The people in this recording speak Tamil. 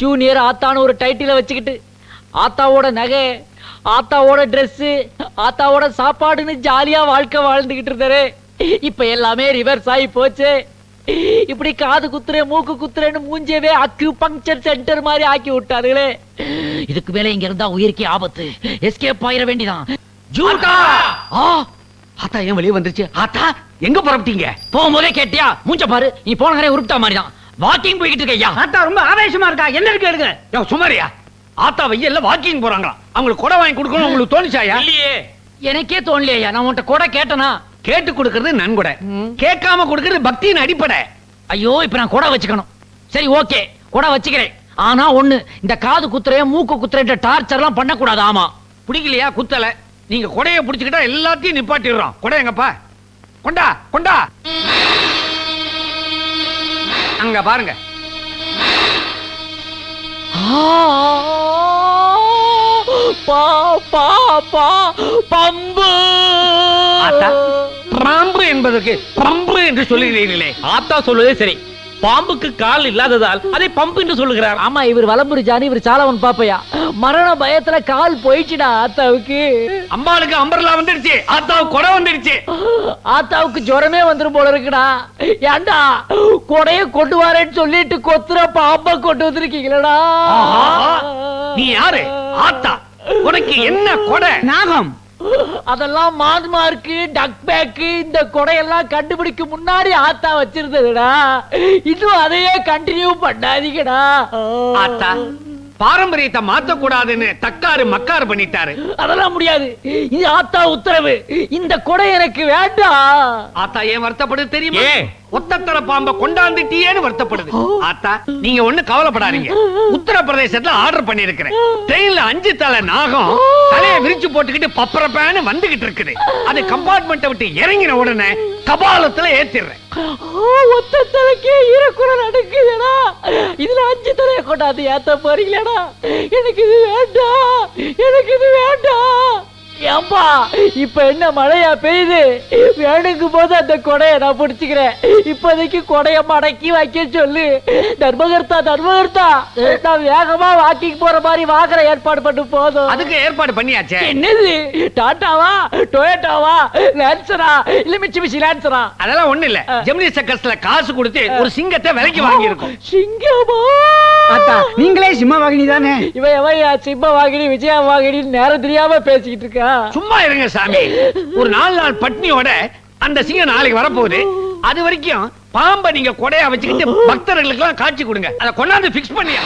ஜூனியர் ஆத்தான்னு ஒரு டைட்டில வச்சுக்கிட்டு ஆத்தாவோட நகை, ஆத்தாவோட ட்ரெஸ், ஆத்தாவோட சாப்பாடுன்னு ஜாலியா வாழ்க்கை வாழ்ந்துகிட்டு இருந்தாரு. இப்ப எல்லாமே ரிவர்ஸ் ஆகி போச்சு. இப்படி காது குத்துற மூக்கு குத்துறேன்னு மூஞ்சவே அக்யூ பங்க்சர் சென்டர் மாதிரி ஆக்கி விட்டாருங்களே. இதுக்கு மேல இங்க இருந்தா உயிருக்கே ஆபத்து. எஸ்கேப் ஆயிர வேண்டிதான். ஜூட்டா ஆத்தா ஏன் வெளியே வந்துருச்சு? ஆத்தா எங்க புறப்பட்டீங்க? போகும்போதே கேட்டியா? மூஞ்ச பாரு, நீ போன நேரம் உருப்பிட்டா மாதிரி தான். வாக்கிங் போய்கிட்டு இருக்கையா? ஆத்தா ரொம்ப ஆவேசமா இருக்கா. என்ன இருக்கு எடுங்க. சுமாரியா ஆத்தா வெயில்ல வாக்கிங் போறாங்களா? அவங்களுக்கு கொடை வாங்கி கொடுக்கணும் உங்களுக்கு தோணுச்சாயா? இல்லையே, எனக்கே தோணலையா. நான் உன்கிட்ட கொடை கேட்டனா? கேட்டு கொடுக்கிறது நன்கொடை, கேட்காம கொடுக்கிறது பக்தியின் அடிப்படை. ஐயோ, இப்ப நான் கொடை வச்சுக்கணும். சரி ஓகே, கொடை வச்சுக்கிறேன். ஆனா ஒண்ணு, இந்த காது குத்துறே மூக்கு குத்துறேன்ற டார்ச்சர் எல்லாம் பண்ண கூடாது. ஆமா, பிடிக்கலையா? குத்தல. நீங்க கொடைய பிடிச்சுக்கிட்டா எல்லாத்தையும் நிப்பாட்டிடுறோம். கொடை எங்கப்பா? கொண்டா கொண்டா. அங்க பாருங்க. பம்பு. பாம்பு என்பதற்கு பம்பு என்று சொல்லுகிறீர்களே. ஆத்தா சொல்வதே சரி. பாம்புக்கு கால் இல்லாததால் அதை பம்பு என்று சொல்லுகிறார். ஆமா, இவர் வலம்புரி ஜானி, இவர் சாலவன் பாப்பையா. மரண பயத்துல கால் போயிடுச்சுடா ஆத்தாவுக்கு. அம்பாளுக்கு அம்பர்லா வந்துடுச்சு, ஆத்தாவுக்கு கொடை வந்துடுச்சு. ஆத்தாவுக்கு ஜுரமே வந்துரும் போல இருக்குடா. ஏண்டா கொடைய கொண்டு வரேன்னு சொல்லிட்டு கொத்துற பாம்பை கொண்டு வந்திருக்கீங்களா? நீ யாரு? ஆத்தா, உனக்கு என்ன கொடை? நாகம். அதெல்லாம் மான்மார்க்கு, டக் பேக்கு, இந்த கொடையெல்லாம் கண்டுபிடிக்க முன்னாடி ஆத்தா வச்சிருந்ததுடா. இன்னும் அதையே கண்டினியூ பண்ணாதீங்கடா. ஆத்தா பாரம்பரியத்தை மாத்த கூடாதுன்னு தக்காரு மக்காரு பண்ணிட்டாரு. அதெல்லாம் முடியாது, இது ஆத்தா உத்தரவு. இந்த கொடை எனக்கு வேண்டாம். ஆத்தா ஏன் வருத்தப்படுது தெரியுமா? ஒத்தத்தர பாம்ப கொண்டாந்துட்டியேன்னு வருத்தப்படுது. ஆத்தா நீங்க ஒண்ணு கவலைப்படாதீங்க. உத்தரப்பிரதேசத்துல ஆர்டர் பண்ணிருக்கிறேன். ட்ரெயின்ல 5 தலை நாகம் தலையை விரிச்சு போட்டுக்கிட்டு பப்பரப்பேன்னு வந்துகிட்டு இருக்குது. அது கம்பார்ட்மெண்ட்டை விட்டு இறங்கின உடனே கபாலத்துல ஏத்திடுறேன். ஒத்த தலைக்கே ஈரக்குறை நடக்குதுடா. இதுல 5 தலையை கொண்டாந்து ஏத்த போறீங்களா? எனக்கு இது வேண்டாம், எனக்கு இது வேண்டாம். ஏம்பா, இப்ப என்ன மழையா பெய்யுது? வேணுங்கும் போது அந்த கொடைய நான் பிடிச்சுக்கிறேன். இப்போதைக்கு கொடைய மடக்கி வைக்க சொல்லு. தர்மகர்த்தா, தர்மகர்த்தா, நான் வேகமா வாக்கிங் போற மாதிரி வாங்குற ஏற்பாடு பண்ணு போதும். அதுக்கு ஏற்பாடு பண்ணியாச்சே. என்னது? டாட்டாவா, டொயோட்டாவா, லான்சரா, இல்ல மிட்சுபிஷி லான்சரா? அதெல்லாம் ஒண்ணு இல்ல. ஜெமினி சர்க்கஸ்ல காசு கொடுத்து ஒரு சிங்கத்தை விலைக்கு வாங்கி இருக்கோம். சிங்கமா? ஆத்தா நீங்களே சிம்ம வாகினி தானே? இவன் எவன் சிம்ம வாகினி விஜயா வாகினி நேரம் தெரியாம பேசிக்கிட்டு இருக்கா? சும்மா இருங்க சாமி. ஒரு 4 நாள் பட்னியோட அந்த சிங்கம் நாளைக்கு வரப்போகுது. அது வரைக்கும் பாம்பை நீங்க கொடையா வச்சுக்கிட்டு பக்தர்களுக்கு எல்லாம் காட்சி கொடுங்க. அதை கொண்டாந்து பிக்ஸ் பண்ணியா.